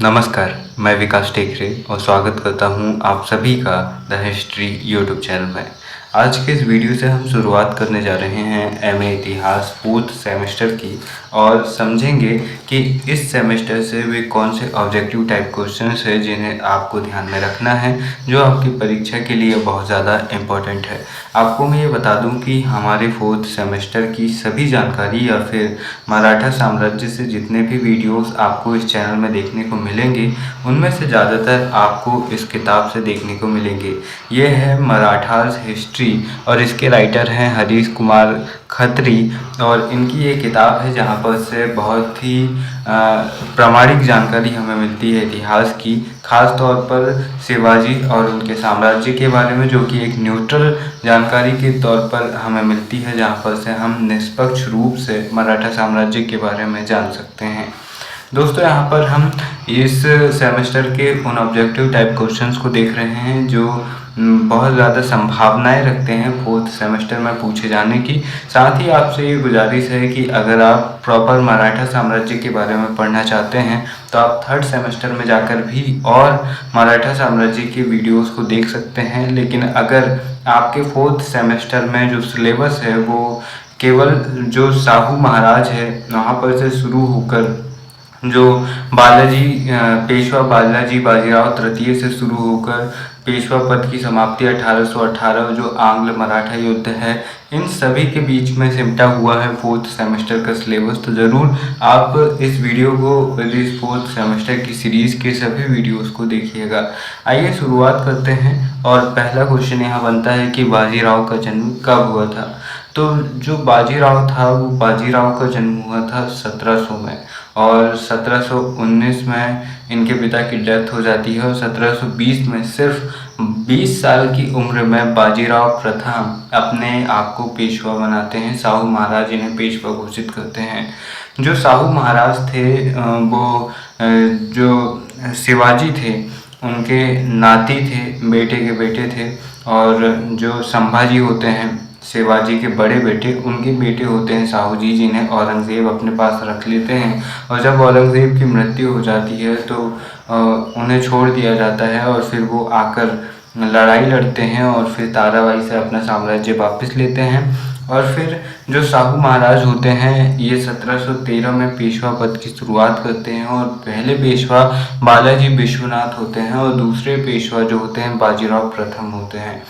नमस्कार, मैं विकास टेकरे और स्वागत करता हूं आप सभी का द हिस्ट्री यूट्यूब चैनल में। आज के इस वीडियो से हम शुरुआत करने जा रहे हैं एमए इतिहास 4th सेमेस्टर की और समझेंगे कि इस सेमेस्टर से वे कौन से ऑब्जेक्टिव टाइप क्वेश्चंस हैं जिन्हें आपको ध्यान में रखना है, जो आपकी परीक्षा के लिए बहुत ज़्यादा इम्पोर्टेंट है। आपको मैं ये बता दूं कि हमारे 4th सेमेस्टर की सभी जानकारी या फिर मराठा साम्राज्य से जितने भी वीडियोस आपको इस चैनल में देखने को मिलेंगे, उनमें से ज़्यादातर आपको इस किताब से देखने को मिलेंगे। ये है मराठास हिस्ट्री और इसके राइटर हैं हरीश कुमार खत्री और इनकी ये किताब है जहाँ पर से बहुत ही प्रामाणिक जानकारी हमें मिलती है इतिहास की, खास तौर पर शिवाजी और उनके साम्राज्य के बारे में, जो कि एक न्यूट्रल जानकारी के तौर पर हमें मिलती है, जहाँ पर से हम निष्पक्ष रूप से मराठा साम्राज्य के बारे में जान सकते हैं। दोस्तों, यहाँ पर हम इस सेमेस्टर के उन ऑब्जेक्टिव टाइप क्वेश्चंस को देख रहे हैं जो बहुत ज़्यादा संभावनाएं रखते हैं 4th सेमेस्टर में पूछे जाने की। साथ ही आपसे ये गुजारिश है कि अगर आप प्रॉपर मराठा साम्राज्य के बारे में पढ़ना चाहते हैं तो आप 3rd सेमेस्टर में जाकर भी और मराठा साम्राज्य के वीडियोस को देख सकते हैं। लेकिन अगर आपके 4th सेमेस्टर में जो सिलेबस है वो केवल जो शाहू महाराज है वहाँ पर से शुरू होकर जो पेशवा बालाजी बाजीराव तृतीय से शुरू होकर पेशवा पद की समाप्ति 1818 जो आंग्ल मराठा युद्ध है, इन सभी के बीच में सिमटा हुआ है 4th सेमेस्टर का सिलेबस। तो ज़रूर आप इस वीडियो को, इस 4th सेमेस्टर की सीरीज़ के सभी वीडियोस को देखिएगा। आइए शुरुआत करते हैं और पहला क्वेश्चन यहाँ बनता है कि बाजीराव का जन्म कब हुआ था। तो जो बाजीराव था वो बाजीराव का जन्म हुआ था 1700 में और 1719 में इनके पिता की डेथ हो जाती है और 1720 में सिर्फ 20 साल की उम्र में बाजीराव प्रथम अपने आप को पेशवा बनाते हैं। शाहू महाराज इन्हें पेशवा घोषित करते हैं। जो शाहू महाराज थे वो जो शिवाजी थे उनके नाती थे, बेटे के बेटे थे, और जो संभाजी होते हैं शिवाजी के बड़े बेटे, उनके बेटे होते हैं साहू जी, जिन्हें औरंगज़ेब अपने पास रख लेते हैं। और जब औरंगज़ेब की मृत्यु हो जाती है तो उन्हें छोड़ दिया जाता है और फिर वो आकर लड़ाई लड़ते हैं और फिर ताराबाई से अपना साम्राज्य वापस लेते हैं। और फिर जो शाहू महाराज होते हैं ये 1713 में पेशवा पद की शुरुआत करते हैं और पहले पेशवा बालाजी विश्वनाथ होते हैं और दूसरे पेशवा जो होते हैं बाजीराव प्रथम होते हैं।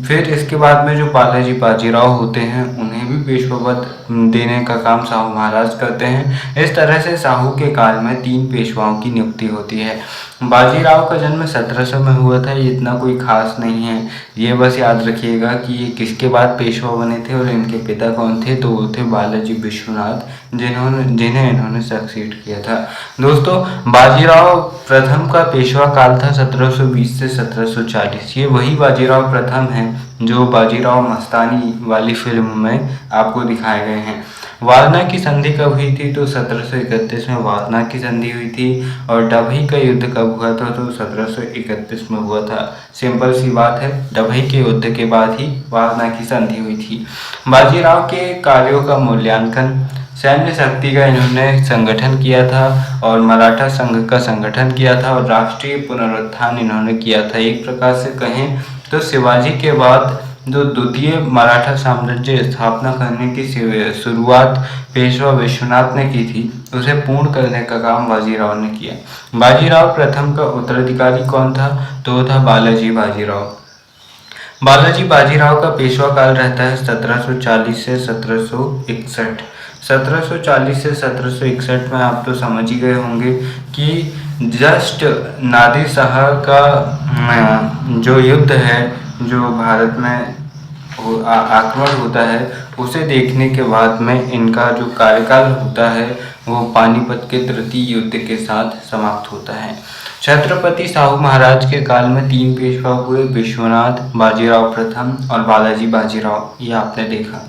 फिर इसके बाद में जो बालाजी बाजीराव होते हैं उन्हें भी पेशवा पद देने का काम शाहू महाराज करते हैं। इस तरह से शाहू के काल में 3 पेशवाओं की नियुक्ति होती है। बाजीराव का जन्म 1700 में हुआ था, ये इतना कोई खास नहीं है। ये बस याद रखिएगा कि ये किसके बाद पेशवा बने थे और इनके पिता कौन थे। तो वो थे बालाजी विश्वनाथ, जिन्हें इन्होंने सक्सीड किया था। दोस्तों, बाजीराव प्रथम का पेशवा काल था 1720 से 1740। ये वही बाजीराव प्रथम हैं जो बाजीराव मस्तानी वाली फिल्म में आपको दिखाए गए हैं। वारणा की संधि कब हुई थी? तो 1731 में वारणा की संधि हुई थी। और डभई का युद्ध कब हुआ था? तो 1731 में हुआ था। सिंपल सी बात है, डभई के युद्ध के बाद ही वारणा की संधि हुई थी। बाजीराव के कार्यों का मूल्यांकन, सैन्य शक्ति का इन्होंने संगठन किया था और मराठा संघ का संगठन किया था और राष्ट्रीय पुनरुत्थान इन्होंने किया था। एक प्रकार से कहें तो शिवाजी के बाद जो द्वितीय मराठा साम्राज्य स्थापना करने की शुरुआत पेशवा विश्वनाथ ने की थी, उसे पूर्ण करने का काम बाजीराव ने किया। बाजीराव प्रथम का उत्तराधिकारी कौन था? तो वो था बालाजी बाजीराव। बालाजी बाजीराव का पेशवा काल रहता है 1740 से 1761। 1740 से 1761 में आप तो समझ ही गए होंगे कि जस्ट नादिर शाह का जो युद्ध है, जो भारत में आक्रमण होता है, उसे देखने के बाद में इनका जो कार्यकाल होता है वो पानीपत के तृतीय युद्ध के साथ समाप्त होता है। छत्रपति शाहू महाराज के काल में 3 पेशवा हुए, विश्वनाथ, बाजीराव प्रथम और बालाजी बाजीराव। ये आपने देखा।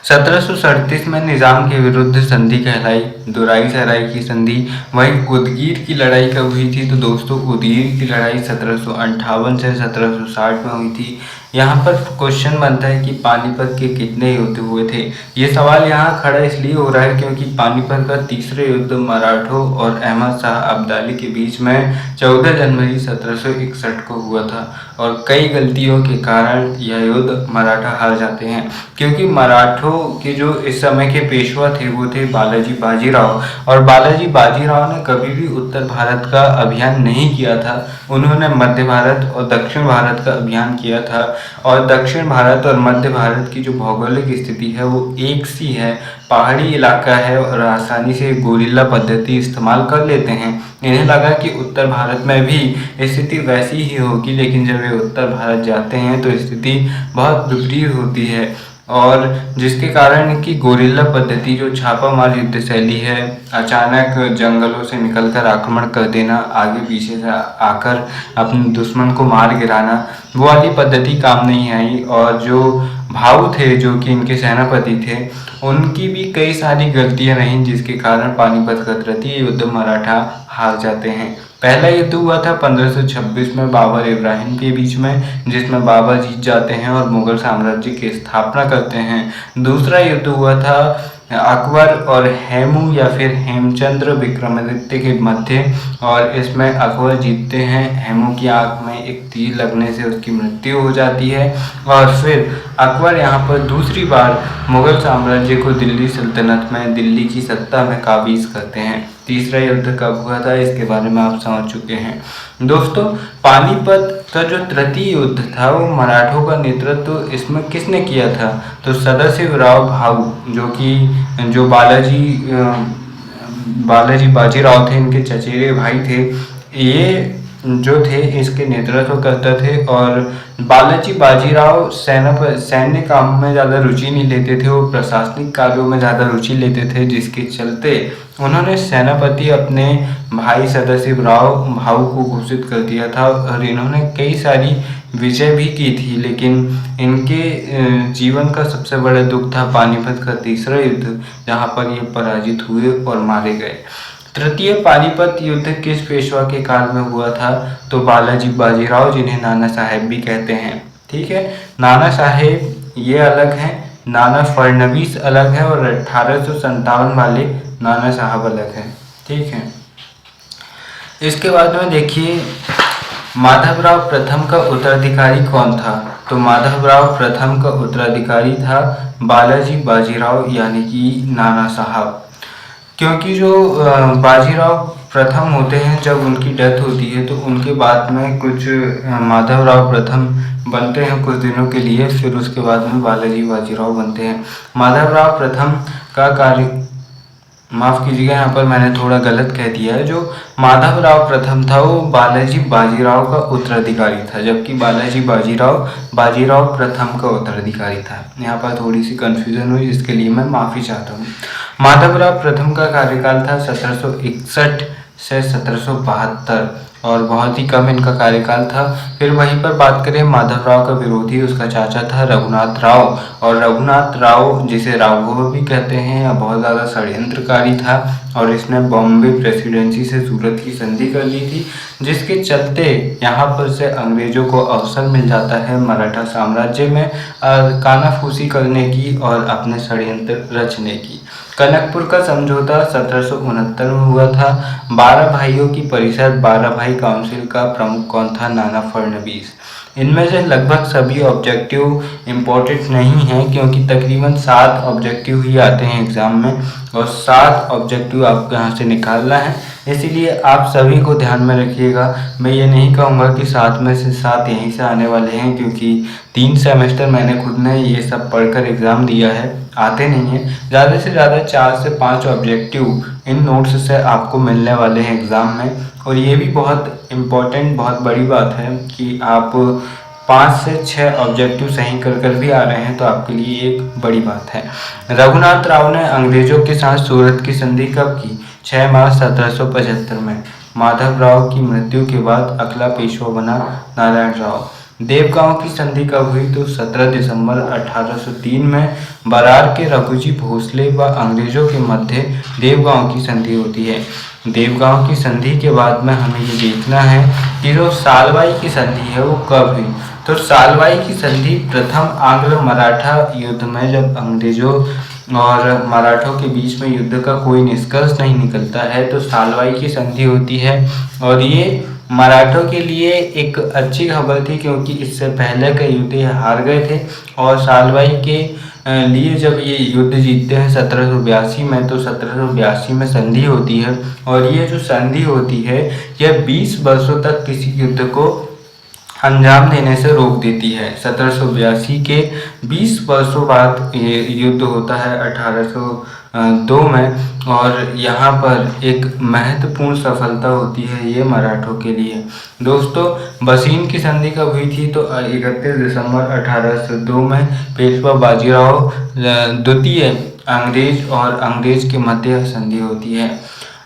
1737 में निजाम के विरुद्ध संधि कहलाई, दुराई सराय की संधि। वहीं उदगीर की लड़ाई कब हुई थी? तो दोस्तों, उदगीर की लड़ाई 1758 से 1760 में हुई थी। यहाँ पर क्वेश्चन बनता है कि पानीपत के कितने युद्ध हुए थे। ये सवाल यहाँ खड़ा इसलिए हो रहा है क्योंकि पानीपत का तीसरे युद्ध मराठों और अहमद शाह अब्दाली के बीच में 14 जनवरी 1761 को हुआ था और कई गलतियों के कारण यह युद्ध मराठा हार जाते हैं, क्योंकि मराठों के जो इस समय के पेशवा थे वो थे बालाजी बाजीराव, और बालाजी बाजीराव ने कभी भी उत्तर भारत का अभियान नहीं किया था। उन्होंने मध्य भारत और दक्षिण भारत का अभियान किया था, और दक्षिण भारत और मध्य भारत की जो भौगोलिक स्थिति है वो एक सी है, पहाड़ी इलाका है और आसानी से गोरिल्ला पद्धति इस्तेमाल कर लेते हैं। इन्हें लगा कि उत्तर भारत में भी स्थिति वैसी ही होगी, लेकिन जब वे उत्तर भारत जाते हैं तो स्थिति बहुत विपरीत होती है, और जिसके कारण इनकी गोरिल्ला पद्धति जो छापामार युद्ध शैली है, अचानक जंगलों से निकलकर आक्रमण कर देना, आगे पीछे से आकर अपने दुश्मन को मार गिराना, वो वाली पद्धति काम नहीं आई। और जो भाऊ थे जो कि इनके सेनापति थे, उनकी भी कई सारी गलतियां रहीं, जिसके कारण पानीपत का तृतीय युद्ध मराठा हार जाते हैं। पहला युद्ध हुआ था 1526 में बाबर इब्राहिम के बीच में, जिसमें बाबर जीत जाते हैं और मुगल साम्राज्य की स्थापना करते हैं। दूसरा युद्ध हुआ था अकबर और हेमू या फिर हेमचंद्र विक्रमादित्य के मध्य, और इसमें अकबर जीतते हैं। हेमू की आंख में एक तीर लगने से उसकी मृत्यु हो जाती है, और फिर अकबर यहाँ पर दूसरी बार मुगल साम्राज्य को दिल्ली सल्तनत में, दिल्ली की सत्ता में काबीज करते हैं। तीसरा युद्ध कब हुआ था इसके बारे में आप समझ चुके हैं। दोस्तों, पानीपत का जो तृतीय युद्ध था वो मराठों का नेतृत्व इसमें किसने किया था? तो सदाशिवराव भाऊ, जो बालाजी बाजीराव थे, इनके चचेरे भाई थे, ये जो थे इसके नेतृत्व करते थे। और बालाजी बाजीराव सैन्य काम में ज़्यादा रुचि नहीं लेते थे, वो प्रशासनिक कार्यों में ज़्यादा रुचि लेते थे, जिसके चलते उन्होंने सेनापति अपने भाई सदाशिवराव भाऊ को घोषित कर दिया था, और इन्होंने कई सारी विजय भी की थी। लेकिन इनके जीवन का सबसे बड़ा दुख था पानीपत का तीसरा युद्ध, जहाँ पर ये पराजित हुए और मारे गए। तृतीय पानीपत युद्ध किस पेशवा के काल में हुआ था? तो बालाजी बाजीराव, जिन्हें नाना साहेब भी कहते हैं। ठीक है, नाना साहेब ये अलग हैं, नाना फडणवीस अलग है, और 1857 वाले नाना साहब अलग हैं। ठीक है, इसके बाद में देखिए माधवराव प्रथम का उत्तराधिकारी कौन था? तो माधवराव प्रथम का उत्तराधिकारी था बालाजी बाजीराव, यानी कि नाना साहब। क्योंकि जो बाजीराव प्रथम होते हैं, जब उनकी डेथ होती है तो उनके बाद में कुछ माधवराव प्रथम बनते हैं कुछ दिनों के लिए, फिर उसके बाद में बालाजी बाजीराव बनते हैं। माधवराव प्रथम का कार्य, माफ़ कीजिएगा यहाँ पर मैंने थोड़ा गलत कह दिया है, जो माधवराव प्रथम था वो बालाजी बाजीराव का उत्तराधिकारी था, जबकि बालाजी बाजीराव प्रथम का उत्तराधिकारी था। यहाँ पर थोड़ी सी कन्फ्यूजन हुई, जिसके लिए मैं माफ़ी चाहता हूँ। माधवराव प्रथम का कार्यकाल था 1761 से 1772, और बहुत ही कम इनका कार्यकाल था। फिर वहीं पर बात करें माधवराव का विरोधी, उसका चाचा था रघुनाथ राव, और रघुनाथ राव जिसे राघव भी कहते हैं, या बहुत ज़्यादा षड्यंत्रकारी था, और इसने बॉम्बे प्रेसिडेंसी से सूरत की संधि कर ली थी, जिसके चलते यहाँ पर से अंग्रेजों को अवसर मिल जाता है मराठा साम्राज्य में कानाफूसी करने की और अपने षड्यंत्र रचने की। कनकपुर का समझौता 1769 में हुआ था। 12 भाइयों की परिषद 12 भाई काउंसिल का प्रमुख कौन था? नाना फडणवीस। इनमें से लगभग सभी ऑब्जेक्टिव इम्पोर्टेंट नहीं हैं, क्योंकि तकरीबन 7 ऑब्जेक्टिव ही आते हैं एग्जाम में, और 7 ऑब्जेक्टिव आपको यहाँ से निकालना है, इसीलिए आप सभी को ध्यान में रखिएगा। मैं ये नहीं कहूँगा कि 7 में से 7 यहीं से आने वाले हैं, क्योंकि 3 सेमेस्टर मैंने खुद ने ये सब पढ़कर एग्ज़ाम दिया है, आते नहीं हैं। ज़्यादा से ज़्यादा 4 से 5 ऑब्जेक्टिव इन नोट्स से आपको मिलने वाले हैं एग्ज़ाम में, और ये भी बहुत इम्पोर्टेंट, बहुत बड़ी बात है कि आप 5 से 6 ऑब्जेक्टिव सही कर भी आ रहे हैं, तो आपके लिए एक बड़ी बात है। रघुनाथ राव ने अंग्रेजों के साथ सूरत की संधि कब की? 6 मार्च 1775 में। माधवराव की मृत्यु के बाद अगला पेशवा बना नारायण राव। देवगांव की संधि कब हुई? तो 17 दिसंबर 1803 में बरार के रघुजी भोसले व अंग्रेजों के मध्य देवगांव की संधि होती है। देवगांव की संधि के बाद में हमें ये देखना है कि जो सालबाई की संधि है वो कब हुई। तो सालवाई की संधि प्रथम आंग्ल मराठा युद्ध में, जब अंग्रेजों और मराठों के बीच में युद्ध का कोई निष्कर्ष नहीं निकलता है तो सालवाई की संधि होती है। और ये मराठों के लिए एक अच्छी खबर थी, क्योंकि इससे पहले के युद्ध ये हार गए थे। और सालवाई के लिए जब ये युद्ध जीतते हैं 1782 में, तो 1782 में संधि होती है। और ये जो संधि होती है यह 20 वर्षों तक किसी युद्ध को अंजाम देने से रोक देती है। 1782 के 20 वर्षों बाद ये युद्ध होता है 1802 में, और यहाँ पर एक महत्वपूर्ण सफलता होती है ये मराठों के लिए। दोस्तों, बसीन की संधि कब हुई थी? तो 31 दिसंबर 1802 में पेशवा बाजीराव द्वितीय अंग्रेज के मध्य संधि होती है।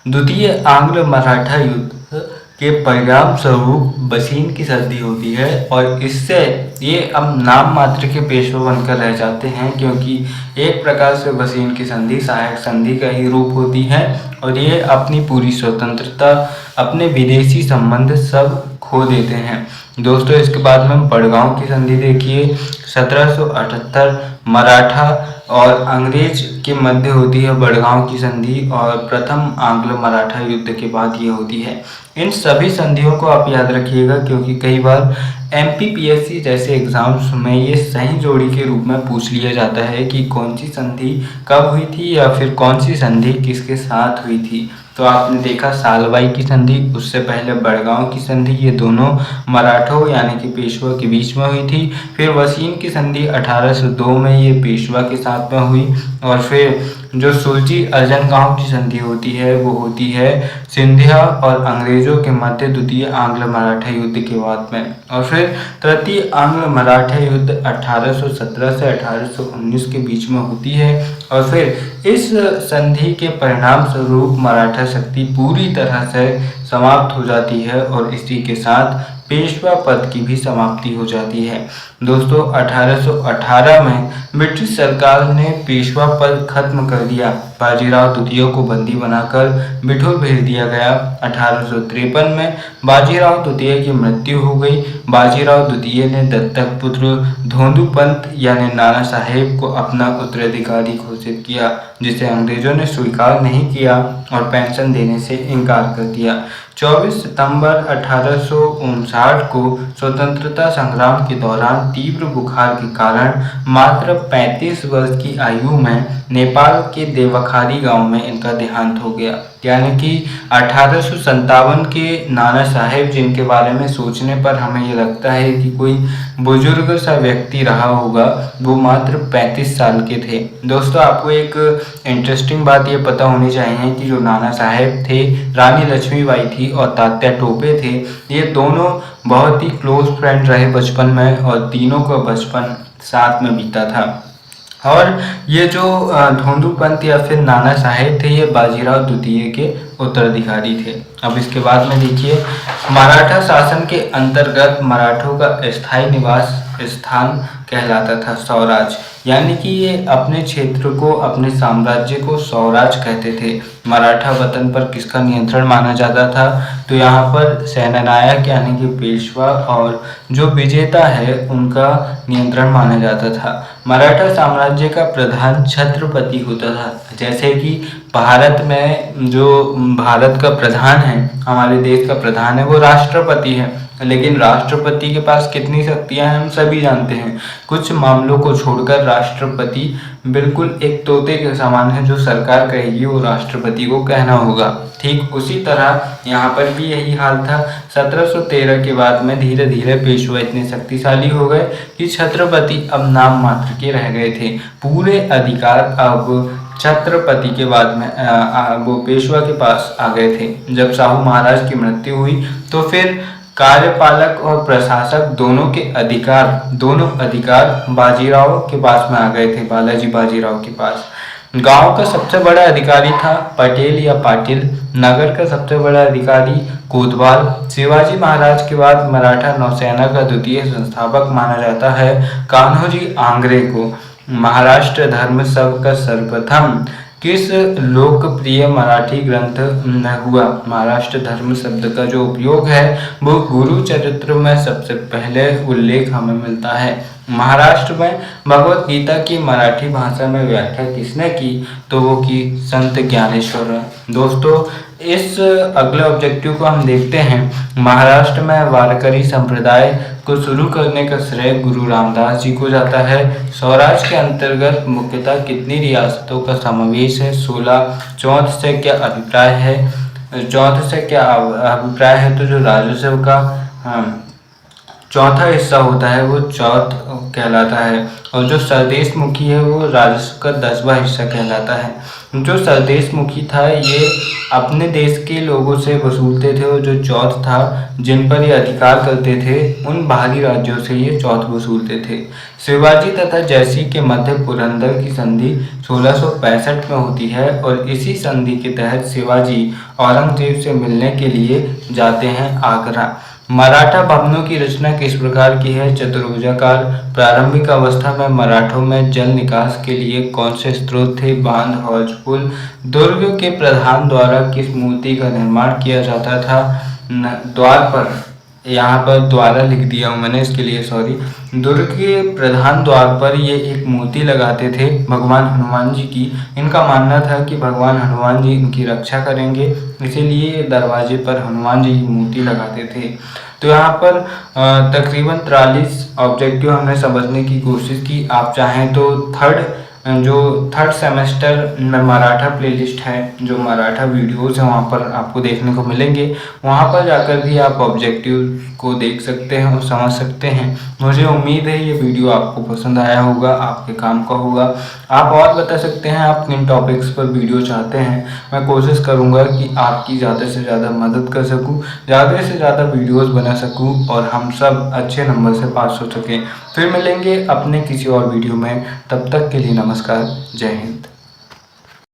द्वितीय आंग्ल मराठा युद्ध के परिणाम स्वरूप बसीन की संधि होती है, और इससे ये अब नाम मात्र के पेशवा बनकर रह जाते हैं, क्योंकि एक प्रकार से बसीन की संधि सहायक संधि का ही रूप होती है। और ये अपनी पूरी स्वतंत्रता, अपने विदेशी संबंध सब खो देते हैं। दोस्तों, इसके बाद में बड़गांव की संधि देखिए। 1778 मराठा और अंग्रेज के मध्य होती है बड़गांव की संधि, और प्रथम आंग्ल मराठा युद्ध के बाद ये होती है। इन सभी संधियों को आप याद रखिएगा, क्योंकि कई बार MPPSC जैसे एग्जाम्स में ये सही जोड़ी के रूप में पूछ लिया जाता है कि कौन सी संधि कब हुई थी या फिर कौन सी संधि किसके साथ हुई थी। तो आपने देखा सालवाई की संधि, उससे पहले बड़गांव की संधि, ये दोनों मराठों यानी कि पेशवा के बीच में हुई थी। फिर वसीन की संधि 1802 में ये पेशवा के साथ में हुई। और फिर जो सुलजी अर्जनगांव की संधि होती है वो होती है सिंधिया और अंग्रेजों के मध्य द्वितीय आंग्ल मराठा युद्ध के बाद में। और फिर तृतीय आंग्ल मराठा युद्ध 1817 से 1819 के बीच में होती है। और फिर इस संधि के परिणाम स्वरूप मराठा शक्ति पूरी तरह से समाप्त हो जाती है, और इसी के साथ पेशवा पद की भी समाप्ति हो जाती है। दोस्तों, 1818 में ब्रिटिश सरकार ने पेशवा पद खत्म कर दिया। बाजीराव द्वितीय को बंदी बनाकर बिठूर भेज दिया गया। 1853 में बाजीराव द्वितीय की मृत्यु हो गई। बाजीराव द्वितीय ने दत्तक पुत्र धोंदूपंत यानी नाना साहेब को अपना उत्तराधिकारी घोषित किया, जिसे अंग्रेजों ने स्वीकार नहीं किया और पेंशन देने से इनकार कर दिया। 24 सितंबर 1859 को स्वतंत्रता संग्राम के दौरान तीव्र बुखार के कारण मात्र 35 वर्ष की आयु में नेपाल के देवखारी गांव में इनका देहांत हो गया। यानी कि 1857 के नाना साहेब, जिनके बारे में सोचने पर हमें ये लगता है कि कोई बुजुर्ग सा व्यक्ति रहा होगा, वो मात्र 35 साल के थे। दोस्तों, आपको एक इंटरेस्टिंग बात ये पता होनी चाहिए कि जो नाना साहेब थे, रानी लक्ष्मीबाई थी और तात्या टोपे थे, ये दोनों बहुत ही क्लोज फ्रेंड रहे बचपन में, और तीनों का बचपन साथ में बीता था। और ये जो धोंदूपंत या फिर नाना साहेब थे, ये बाजीराव द्वितीय के उत्तराधिकारी थे। अब इसके बाद में देखिए, मराठा शासन के अंतर्गत मराठों का स्थायी निवास स्थान कहलाता था स्वराज, यानी कि ये अपने क्षेत्र को, अपने साम्राज्य को स्वराज कहते थे। मराठा वतन पर किसका नियंत्रण माना जाता था? तो यहाँ पर सेनानायक यानी कि पेशवा और जो विजेता है उनका नियंत्रण माना जाता था। मराठा साम्राज्य का प्रधान छत्रपति होता था। जैसे कि भारत में जो भारत का प्रधान है, हमारे देश का प्रधान है, वो राष्ट्रपति है, लेकिन राष्ट्रपति के पास कितनी शक्तियां हैं हम सभी जानते हैं। कुछ मामलों को छोड़कर राष्ट्रपति बिल्कुल एक तोते के समान है, जो सरकार कहेगी वो राष्ट्रपति को कहना होगा। ठीक उसी तरह यहाँ पर भी यही हाल था। 1713 के बाद में धीरे धीरे पेशवा इतने शक्तिशाली हो गए कि छत्रपति अब नाम मात्र के रह गए थे। पूरे अधिकार अब छत्रपति के बाद में वो पेशवा के पास आ गए थे। जब साहू महाराज की मृत्यु हुई तो फिर कार्यपालक और प्रशासक दोनों अधिकार बाजीराव के पास में आ गए थे, बालाजी बाजीराव के पास। गांव का सबसे बड़ा अधिकारी था पटेल या पाटिल। नगर का सबसे बड़ा अधिकारी कोतवाल। शिवाजी महाराज के बाद मराठा नौसेना का द्वितीय संस्थापक माना जाता है कान्होजी आंग्रे को। महाराष्ट्र धर्म सब का सर्वप्रथम किस लोकप्रिय मराठी ग्रंथ में हुआ? महाराष्ट्र धर्म शब्द का जो उपयोग है वो गुरु चरित्र में सबसे पहले उल्लेख हमें मिलता है। महाराष्ट्र में भगवत गीता की मराठी भाषा में व्याख्या किसने की? तो वो की संत ज्ञानेश्वर। दोस्तों, इस अगले ऑब्जेक्टिव को हम देखते हैं। महाराष्ट्र में वारकरी संप्रदाय को शुरू करने का श्रेय गुरु रामदास जी को जाता है। स्वराज के अंतर्गत मुख्यतः कितनी रियासतों का समावेश है? 16। चौथ से क्या अभिप्राय है? चौथ से क्या अभिप्राय है? तो जो राजस्व का चौथा हिस्सा होता है वो चौथ कहलाता है, और जो सरदेश मुखी है वो राजस्व का 10वां हिस्सा कहलाता है। जो सरदेश मुखी था ये अपने देश के लोगों से वसूलते थे, और जो चौथ था जिन पर ये अधिकार करते थे उन बाहरी राज्यों से ये चौथ वसूलते थे। शिवाजी तथा जयसिंह के मध्य पुरंदर की संधि 1665 में होती है, और इसी संधि के तहत शिवाजी औरंगजेब से मिलने के लिए जाते हैं आगरा। मराठा भवनों की रचना किस प्रकार की है? चतुर्भुजाकार। प्रारंभिक अवस्था में मराठों में जल निकास के लिए कौन से स्रोत थे? बांध, हौज, पुल। दुर्ग के प्रधान द्वारा किस मूर्ति का निर्माण किया जाता था? द्वार पर, यहाँ पर द्वारा लिख दिया हूँ मैंने, इसके लिए सॉरी। दुर्ग के प्रधान द्वार पर ये एक मूर्ति लगाते थे भगवान हनुमान जी की। इनका मानना था कि भगवान हनुमान जी इनकी रक्षा करेंगे, इसीलिए दरवाजे पर हनुमान जी की मूर्ति लगाते थे। तो यहाँ पर तकरीबन 43 ऑब्जेक्टिव हमने समझने की कोशिश की। आप चाहें तो थर्ड सेमेस्टर में मराठा प्लेलिस्ट है, जो मराठा वीडियोस हैं वहाँ पर आपको देखने को मिलेंगे। वहाँ पर जाकर भी आप ऑब्जेक्टिव को देख सकते हैं और समझ सकते हैं। मुझे उम्मीद है ये वीडियो आपको पसंद आया होगा, आपके काम का होगा। आप और बता सकते हैं आप किन टॉपिक्स पर वीडियो चाहते हैं। मैं कोशिश करूँगा कि आपकी ज़्यादा से ज़्यादा मदद कर सकूँ, ज़्यादा से ज़्यादा वीडियोज़ बना सकूँ, और हम सब अच्छे नंबर से पास हो सकें। फिर मिलेंगे अपने किसी और वीडियो में, तब तक के लिए नमस्कार, जय हिंद।